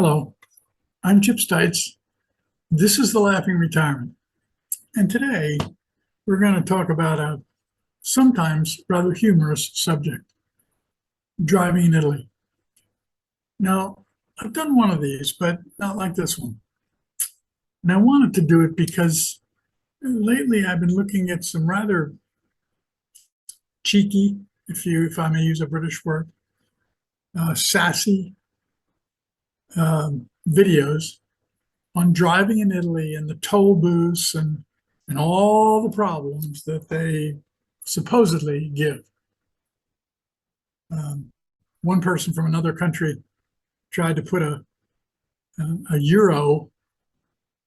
Hello, I'm Chip Stites. This is The Laughing Retirement. And today we're going to talk about a sometimes rather humorous subject, driving in Italy. Now, I've done one of these, but not like this one. And I wanted to do it because lately I've been looking at some rather cheeky, if I may use a British word, sassy videos on driving in Italy and the toll booths and all the problems that they supposedly give. One person from another country tried to put a euro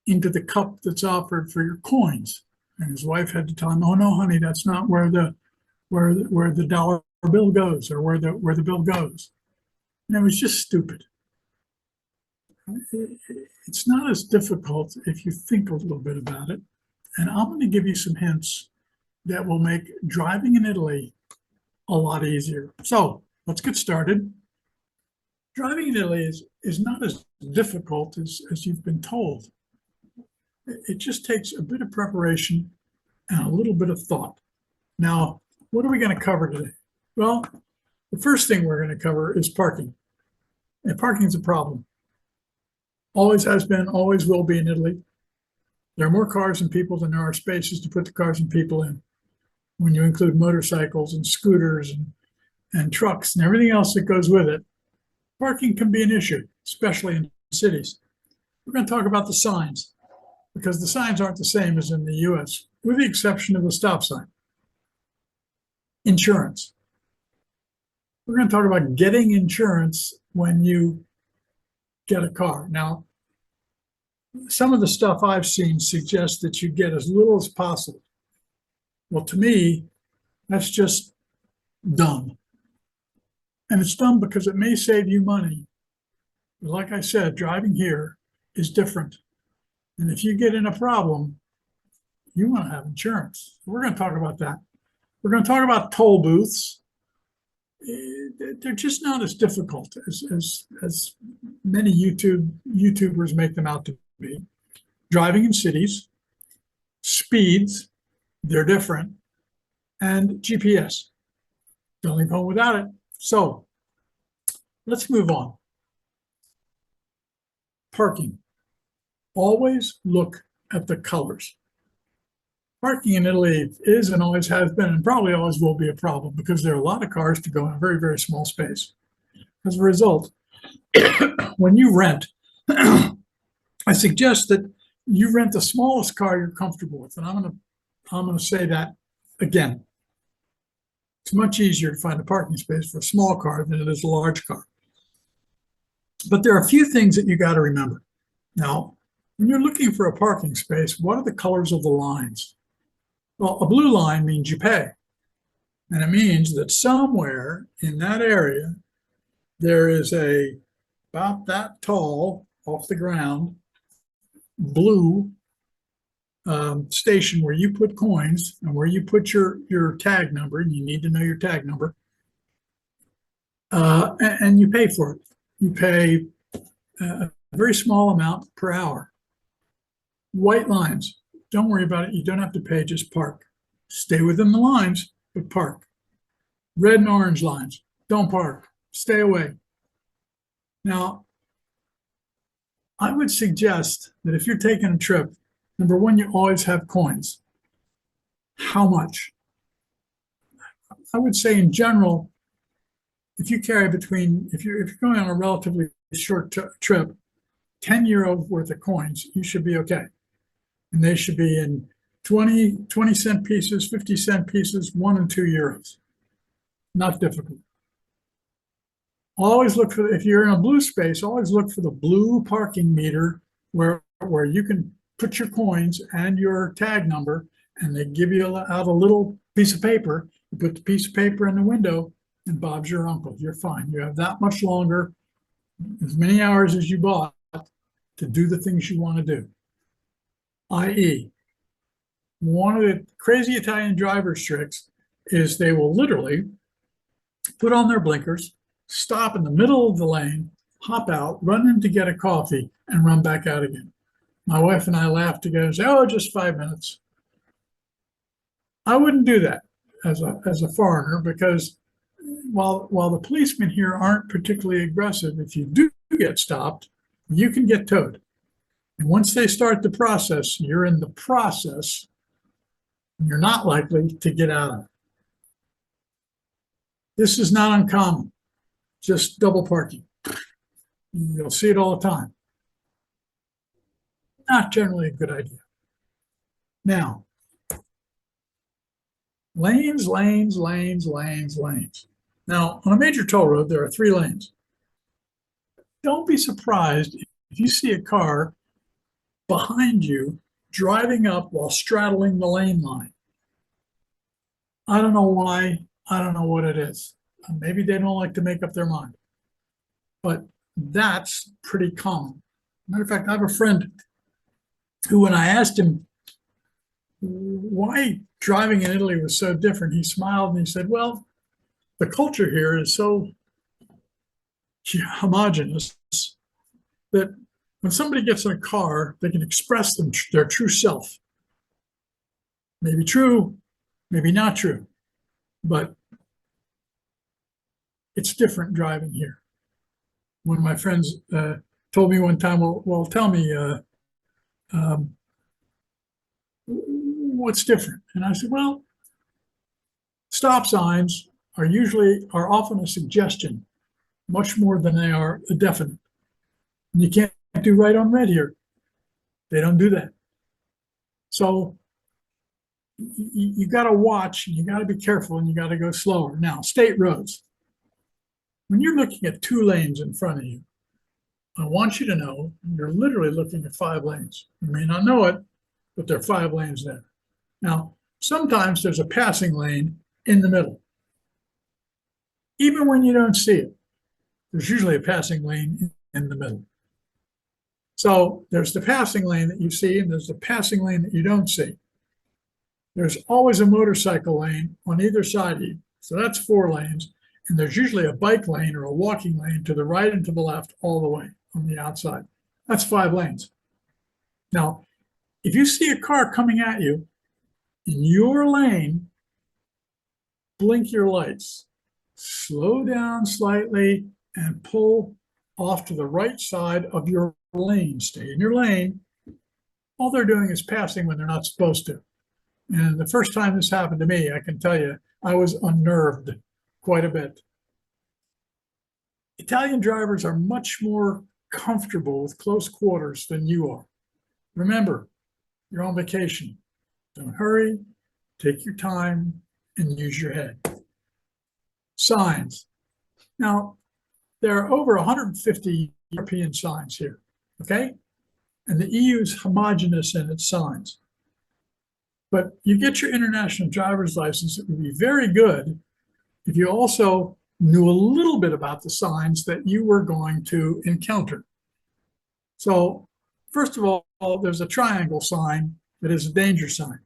into the cup that's offered for your coins, and his wife had to tell him, "Oh no, honey, that's not where the dollar bill goes, or where the bill goes." And it was just stupid. It's not as difficult if you think a little bit about it. And I'm going to give you some hints that will make driving in Italy a lot easier. So let's get started. Driving in Italy is not as difficult as you've been told. It just takes a bit of preparation and a little bit of thought. Now, what are we going to cover today? Well, the first thing we're going to cover is parking. And parking is a problem. Always has been, always will be in Italy. There are more cars and people than there are spaces to put the cars and people in. When you include motorcycles and scooters and trucks and everything else that goes with it, parking can be an issue, especially in cities. We're going to talk about the signs, because the signs aren't the same as in the US, with the exception of the stop sign. Insurance. We're going to talk about getting insurance when you get a car. Now, some of the stuff I've seen suggests that you get as little as possible. Well, to me, that's just dumb. And it's dumb because it may save you money. But like I said, driving here is different. And if you get in a problem, you want to have insurance. We're going to talk about that. We're going to talk about toll booths. They're just not as difficult as many YouTubers make them out to be. Driving in cities, speeds, they're different, and GPS. Don't leave home without it. So let's move on. Parking. Always look at the colors. Parking in Italy is and always has been, and probably always will be, a problem because there are a lot of cars to go in a very, very small space. As a result, when you rent, I suggest that you rent the smallest car you're comfortable with. And I'm going to say that again. It's much easier to find a parking space for a small car than it is a large car. But there are a few things that you got to remember. Now, when you're looking for a parking space, what are the colors of the lines? Well, a blue line means you pay. And it means that somewhere in that area, there is about that tall off the ground blue station where you put coins and where you put your tag number. You need to know your tag number. And you pay for it. You pay a very small amount per hour. White lines. Don't worry about it. You don't have to pay, just park. Stay within the lines, but park. Red and orange lines. Don't park. Stay away. Now, I would suggest that if you're taking a trip, number one, you always have coins. How much? I would say in general, if you carry if you're going on a relatively short trip, 10 euro worth of coins, you should be okay. And they should be in 20-cent pieces, 50-cent pieces, 1 and 2 euros. Not difficult. Always look for, if you're in a blue space, always look for the blue parking meter where you can put your coins and your tag number, and they give you out a little piece of paper. You put the piece of paper in the window, and Bob's your uncle. You're fine. You have that much longer, as many hours as you bought, to do the things you want to do. i.e., one of the crazy Italian driver's tricks is they will literally put on their blinkers, stop in the middle of the lane, hop out, run in to get a coffee, and run back out again. My wife and I laugh together and say, oh, just 5 minutes. I wouldn't do that as a foreigner, because while the policemen here aren't particularly aggressive, if you do get stopped, you can get towed. And once they start the process, you're in the process, and you're not likely to get out of it. This is not uncommon, just double parking. You'll see it all the time. Not generally a good idea. Now, lanes, lanes, lanes, lanes, lanes. Now, on a major toll road, there are 3 lanes. Don't be surprised if you see a car behind you driving up while straddling the lane line. I don't know why. I don't know what it is. Maybe they don't like to make up their mind. But that's pretty common. Matter of fact, I have a friend who, when I asked him why driving in Italy was so different, he smiled and he said, well, the culture here is so homogenous that when somebody gets in a car, they can express their true self. Maybe true, maybe not true, but it's different driving here. One of my friends told me one time, well, tell me, what's different? And I said, well, stop signs are often a suggestion, much more than they are a definite. And you can't do right on red here. They don't do that. So you got to watch, and you got to be careful, and you got to go slower. Now, state roads. When you're looking at 2 lanes in front of you, I want you to know you're literally looking at 5 lanes. You may not know it, but there are 5 lanes there. Now, sometimes there's a passing lane in the middle. Even when you don't see it, there's usually a passing lane in the middle. So there's the passing lane that you see, and there's the passing lane that you don't see. There's always a motorcycle lane on either side of you. So that's 4 lanes. And there's usually a bike lane or a walking lane to the right and to the left all the way on the outside. That's 5 lanes. Now, if you see a car coming at you in your lane, blink your lights, slow down slightly, and pull off to the right side of your lane. Stay in your lane. All they're doing is passing when they're not supposed to. And the first time this happened to me, I can tell you, I was unnerved quite a bit. Italian drivers are much more comfortable with close quarters than you are. Remember, you're on vacation. Don't hurry, take your time, and use your head. Signs. Now, there are over 150 European signs here, okay? And the EU is homogeneous in its signs. But you get your international driver's license, it would be very good if you also knew a little bit about the signs that you were going to encounter. So, first of all, there's a triangle sign that is a danger sign.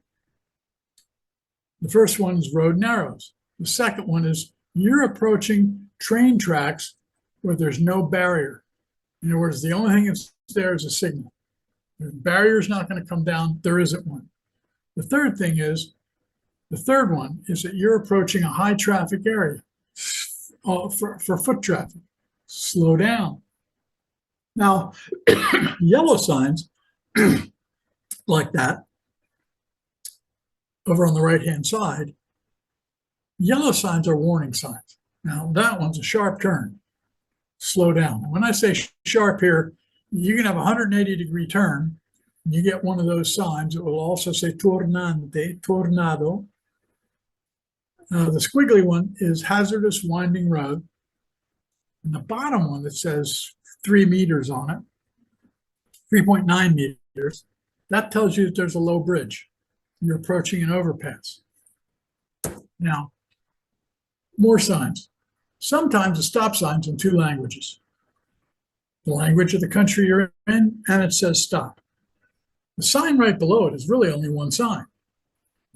The first one is road narrows. The second one is you're approaching train tracks where there's no barrier. In other words, the only thing that's there is a signal. The barrier's not going to come down. There isn't one. The third one is that you're approaching a high traffic area for foot traffic. Slow down. Now, yellow signs like that, over on the right-hand side, yellow signs are warning signs. Now, that one's a sharp turn. Slow down. When I say sharp here, you can have a 180-degree turn, and you get one of those signs. It will also say tornante, tornado. The squiggly one is hazardous winding road. And the bottom one that says 3 meters on it, 3.9 meters, that tells you that there's a low bridge. You're approaching an overpass. Now, more signs. Sometimes a stop sign's in 2 languages. The language of the country you're in, and it says stop. The sign right below it is really only one sign.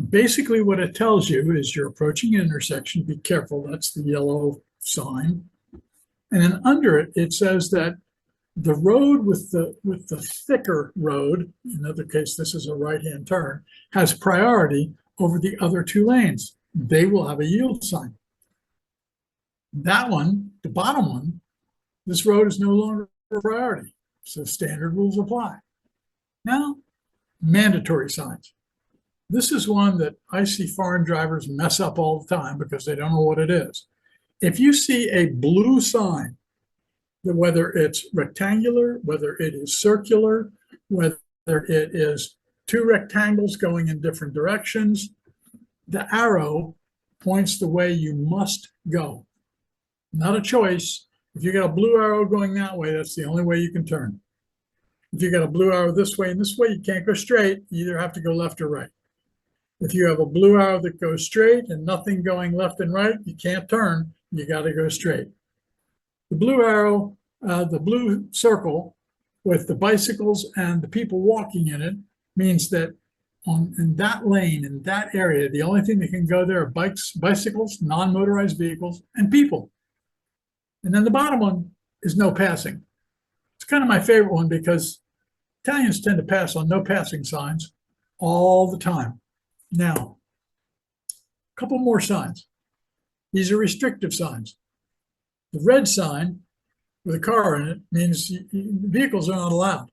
Basically what it tells you is you're approaching an intersection, be careful, that's the yellow sign. And then under it, it says that the road with the thicker road, in other case, this is a right-hand turn, has priority over the other two lanes. They will have a yield sign. That one, the bottom one, this road is no longer a priority, so standard rules apply. Now, mandatory signs. This is one that I see foreign drivers mess up all the time because they don't know what it is. If you see a blue sign, whether it's rectangular, whether it is circular, whether it is two rectangles going in different directions, the arrow points the way you must go. Not a choice. If you got a blue arrow going that way, that's the only way you can turn. If you got a blue arrow this way and this way, you can't go straight. You either have to go left or right. If you have a blue arrow that goes straight and nothing going left and right, you can't turn. You got to go straight. The blue arrow, the blue circle with the bicycles and the people walking in it means that in that lane, in that area, the only thing that can go there are bicycles, non-motorized vehicles, and people. And then the bottom one is no passing. It's kind of my favorite one because Italians tend to pass on no passing signs all the time. Now, a couple more signs. These are restrictive signs. The red sign with a car in it means vehicles are not allowed,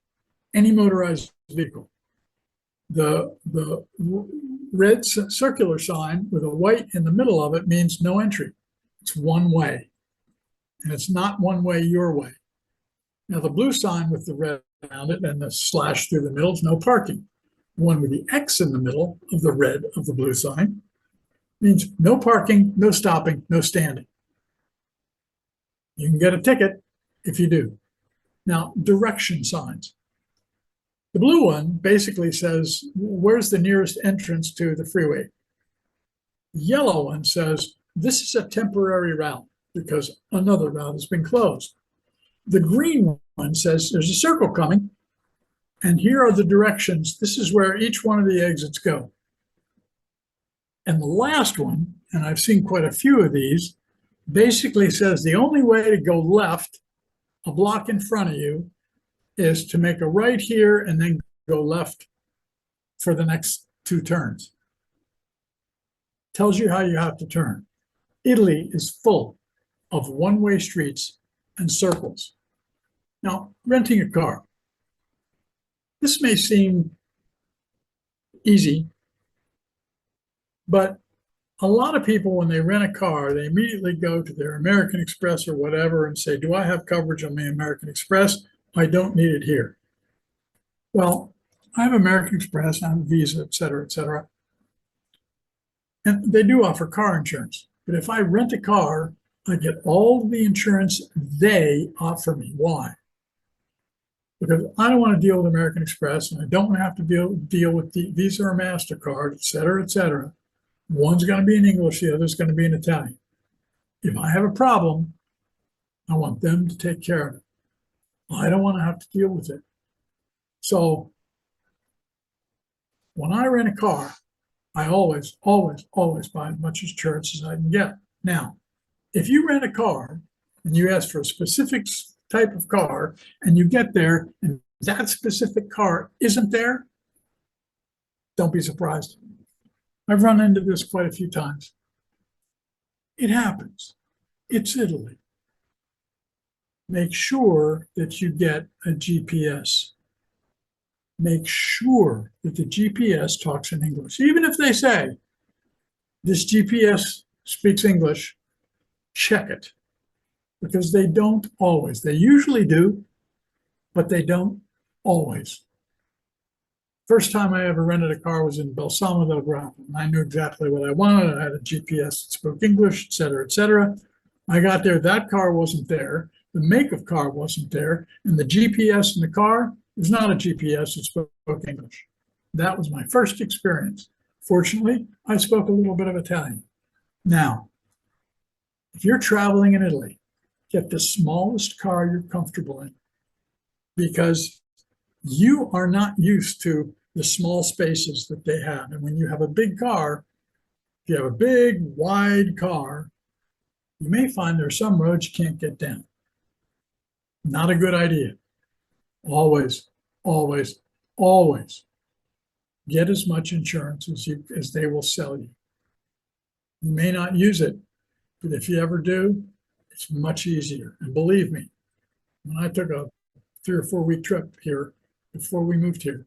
any motorized vehicle. The red circular sign with a white in the middle of it means no entry. It's one way, and it's not one way your way. Now, the blue sign with the red around it and the slash through the middle is no parking. The one with the X in the middle of the red of the blue sign means no parking, no stopping, no standing. You can get a ticket if you do. Now, direction signs. The blue one basically says, where's the nearest entrance to the freeway? The yellow one says, this is a temporary route because another route has been closed. The green one says, there's a circle coming, and here are the directions. This is where each one of the exits go. And the last one, and I've seen quite a few of these, basically says the only way to go left a block in front of you is to make a right here and then go left for the next two turns. Tells you how you have to turn. Italy is full of one-way streets and circles. Now, renting a car. This may seem easy, but a lot of people, when they rent a car, they immediately go to their American Express or whatever and say, do I have coverage on my American Express? I don't need it here. Well, I have American Express, I have Visa, et cetera, et cetera. And they do offer car insurance. But if I rent a car, I get all the insurance they offer me. Why? Because I don't want to deal with American Express, and I don't want to have to deal with the Visa or MasterCard, et cetera, et cetera. One's going to be in English, the other's going to be in Italian. If I have a problem, I want them to take care of it. I don't want to have to deal with it. So when I rent a car, I always buy as much insurance as I can get. Now, if you rent a car and you ask for a specific type of car and you get there and that specific car isn't there, don't be surprised. I've run into this quite a few times. It happens. It's Italy. Make sure that you get a GPS. Make sure that the GPS talks in English. Even if they say, this GPS speaks English, check it. Because they don't always. They usually do, but they don't always. First time I ever rented a car was in Balsamo del Grappa, and I knew exactly what I wanted. I had a GPS that spoke English, et cetera, et cetera. I got there, that car wasn't there, the make of car wasn't there, and the GPS in the car was not a GPS that spoke English. That was my first experience. Fortunately, I spoke a little bit of Italian. Now, if you're traveling in Italy, get the smallest car you're comfortable in, because you are not used to the small spaces that they have. And when you have a big car, if you have a big, wide car, you may find there are some roads you can't get down. Not a good idea. Always, always, always get as much insurance as they will sell you. You may not use it, but if you ever do, it's much easier. And believe me, when I took a 3 or 4 week trip here before we moved here,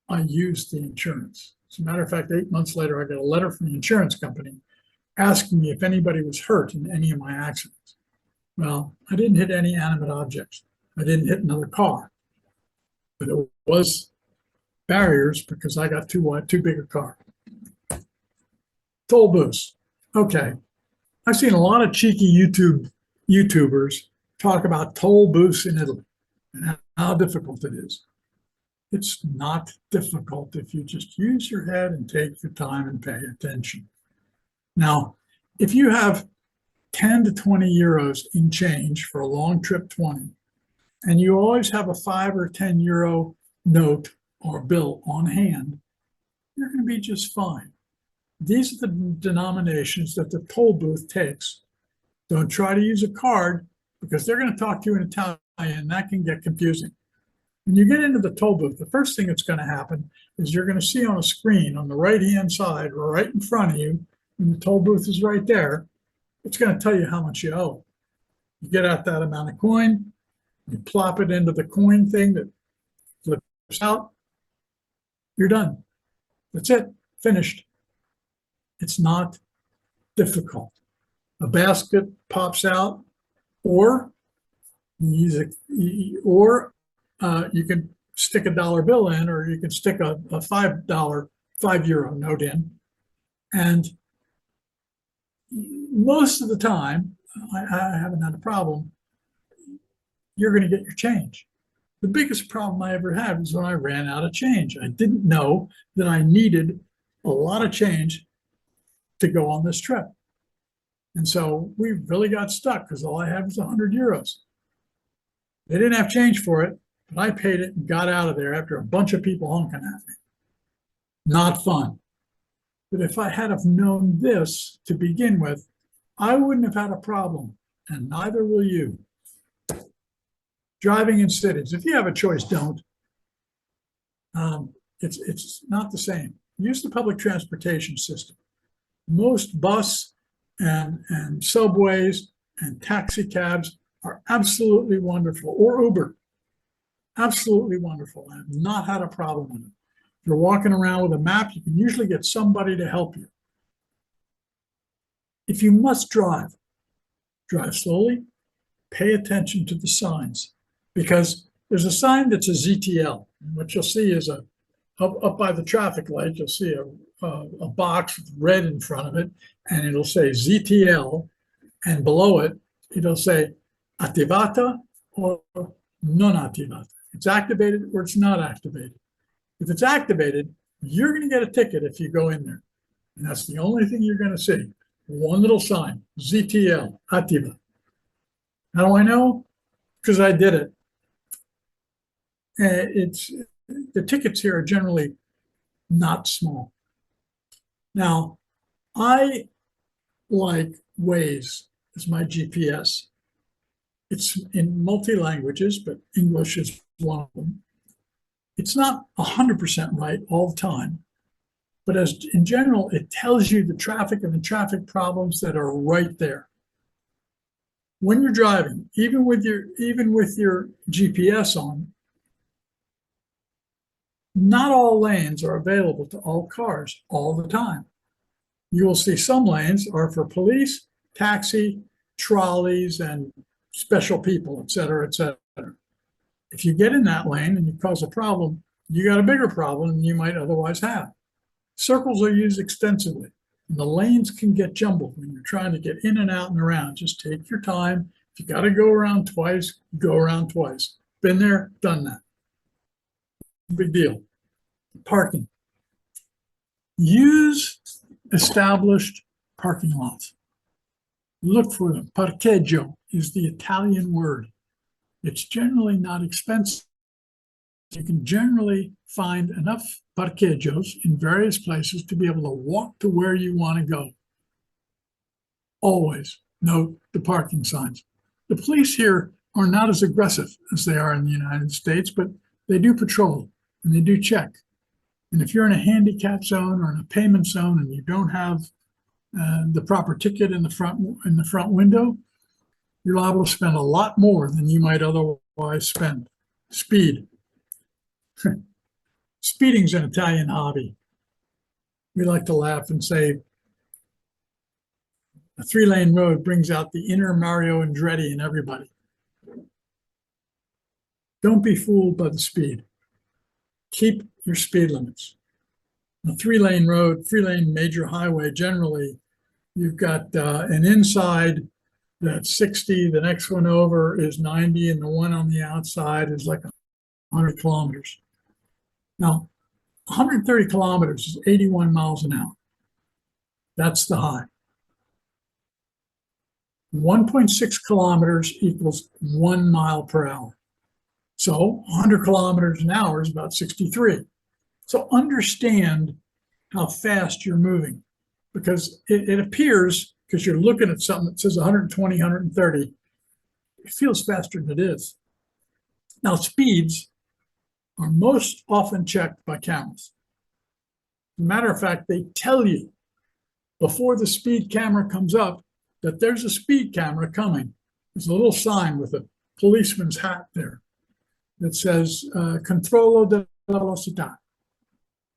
I used the insurance. As a matter of fact, 8 months later, I got a letter from the insurance company asking me if anybody was hurt in any of my accidents. Well, I didn't hit any animate objects. I didn't hit another car, but it was barriers because I got too big a car. Toll booths. Okay. I've seen a lot of cheeky YouTubers talk about toll booths in Italy and how difficult it is. It's not difficult if you just use your head and take your time and pay attention. Now, if you have 10 to 20 euros in change for a long trip 20, and you always have a 5 or 10 euro note or bill on hand, you're going to be just fine. These are the denominations that the toll booth takes. Don't try to use a card because they're going to talk to you in Italian, and that can get confusing. When you get into the toll booth, the first thing that's going to happen is you're going to see on a screen on the right-hand side, right in front of you, and the toll booth is right there, it's going to tell you how much you owe. You get out that amount of coin, you plop it into the coin thing that flips out, you're done. That's it, finished. It's not difficult. A basket pops out, or you can stick a dollar bill in, or you can stick a $5 note in. And most of the time, I haven't had a problem, you're going to get your change. The biggest problem I ever had was when I ran out of change. I didn't know that I needed a lot of change to go on this trip. And so we really got stuck because all I had was 100 euros. They didn't have change for it, but I paid it and got out of there after a bunch of people honking at me. Not fun. But if I had have known this to begin with, I wouldn't have had a problem, and neither will you. Driving in cities, if you have a choice, don't. It's not the same. Use the public transportation system. Most bus and subways and taxi cabs are absolutely wonderful, or Uber, absolutely wonderful. I have not had a problem with it. If you're walking around with a map, you can usually get somebody to help you. If you must drive slowly, pay attention to the signs, because there's a sign that's a ZTL. And what you'll see is up by the traffic light, you'll see a box with red in front of it, and it'll say ZTL, and below it, it'll say attivata or non attivata. It's activated or it's not activated. If it's activated, you're going to get a ticket if you go in there. And that's the only thing you're going to see. One little sign, ZTL, attiva. How do I know? Because I did it. The tickets here are generally not small. Now, I like Waze as my GPS. It's in multi-languages, but English is one of them. It's not 100% right all the time, but in general, it tells you the traffic and the traffic problems that are right there. When you're driving, even with your GPS on, not all lanes are available to all cars all the time. You will see some lanes are for police, taxi, trolleys, and special people, et cetera, et cetera. If you get in that lane and you cause a problem, you got a bigger problem than you might otherwise have. Circles are used extensively, and the lanes can get jumbled when you're trying to get in and out and around. Just take your time. If you got to go around twice, go around twice. Been there, done that. Big deal. Parking. Use established parking lots. Look for them. Parcheggio is the Italian word. It's generally not expensive. You can generally find enough parcheggios in various places to be able to walk to where you want to go. Always note the parking signs. The police here are not as aggressive as they are in the United States, but they do patrol and they do check. And if you're in a handicap zone or in a payment zone and you don't have the proper ticket in the front window, you're liable to spend a lot more than you might otherwise spend. Speed. Speeding's an Italian hobby. We like to laugh and say a 3-lane road brings out the inner Mario Andretti in everybody. Don't be fooled by the speed. Keep your speed limits. A 3-lane road, 3-lane major highway, generally, you've got an inside that's 60, the next one over is 90, and the one on the outside is like 100 kilometers. Now, 130 kilometers is 81 miles an hour. That's the high. 1.6 kilometers equals 1 mile per hour. So 100 kilometers an hour is about 63. So understand how fast you're moving, because it appears, because you're looking at something that says 120, 130, it feels faster than it is. Now, speeds are most often checked by cameras. As a matter of fact, they tell you before the speed camera comes up that there's a speed camera coming. There's a little sign with a policeman's hat there that says, controllo della velocità,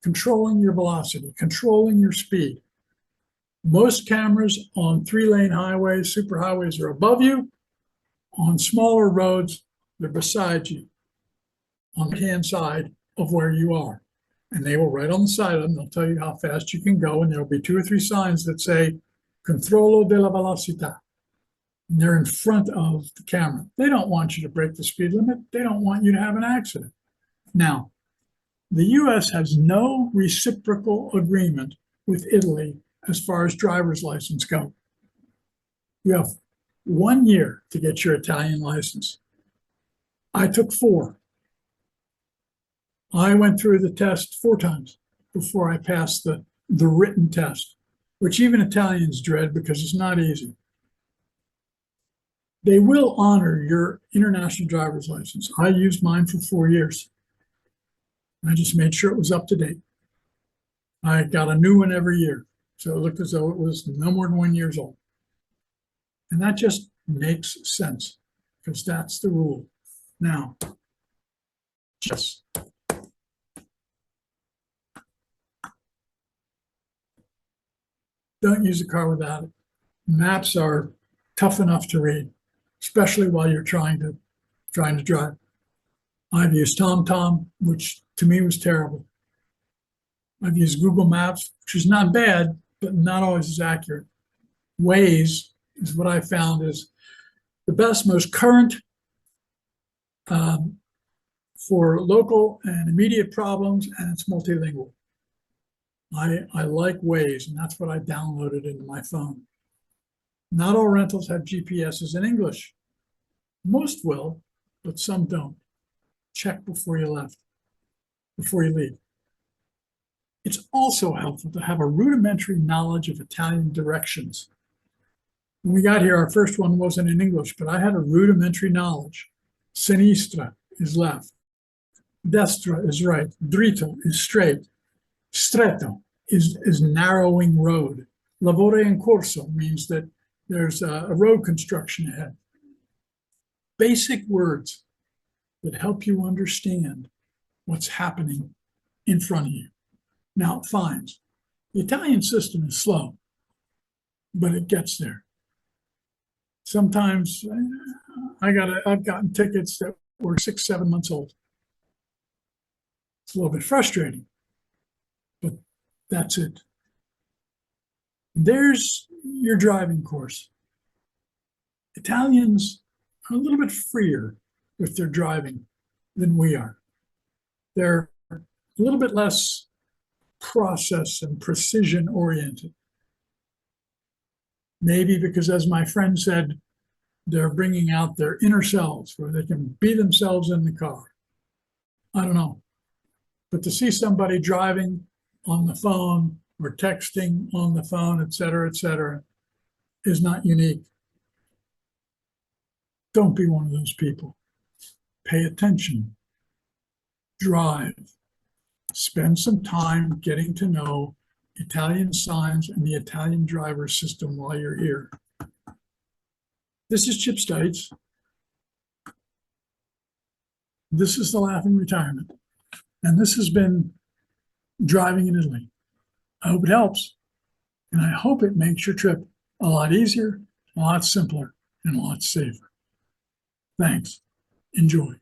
controlling your velocity, controlling your speed. Most cameras on 3-lane highways, superhighways, are above you. On smaller roads, they're beside you on the right-hand side of where you are. And they will write on the side of them, they'll tell you how fast you can go, and there'll be 2 or 3 signs that say, controllo della velocità. And they're in front of the camera. They don't want you to break the speed limit. They don't want you to have an accident. Now, the US has no reciprocal agreement with Italy as far as driver's license go. You have 1 year to get your Italian license. I took 4. I went through the test 4 times before I passed the written test, which even Italians dread because it's not easy. They will honor your international driver's license. I used mine for 4 years. I just made sure it was up to date. I got a new one every year, so it looked as though it was no more than 1 year old. And that just makes sense, because that's the rule. Now, just don't use a car without it. Maps are tough enough to read, especially while you're trying to drive. I've used TomTom, which to me was terrible. I've used Google Maps, which is not bad, but not always as accurate. Waze is what I found is the best, most current for local and immediate problems, and it's multilingual. I like Waze, and that's what I downloaded into my phone. Not all rentals have GPSs in English. Most will, but some don't. Check before you leave. It's also helpful to have a rudimentary knowledge of Italian directions. When we got here, our first one wasn't in English, but I had a rudimentary knowledge. Sinistra is left. Destra is right. Dritto is straight. Stretto is narrowing road. Lavoro in corso means that there's a road construction ahead. Basic words that help you understand what's happening in front of you. Now, fines. The Italian system is slow, but it gets there. Sometimes I've gotten tickets that were 6, 7 months old. It's a little bit frustrating, but that's it. There's your driving course. Italians are a little bit freer with their driving than we are. They're a little bit less process and precision oriented. Maybe because, as my friend said, they're bringing out their inner selves where they can be themselves in the car. I don't know. But to see somebody driving on the phone or texting on the phone, et cetera, is not unique. Don't be one of those people. Pay attention. Drive. Spend some time getting to know Italian signs and the Italian driver system while you're here. This is Chip Stites. This is the Laughing Retirement. And this has been Driving in Italy. I hope it helps. And I hope it makes your trip a lot easier, a lot simpler, and a lot safer. Thanks. Enjoy.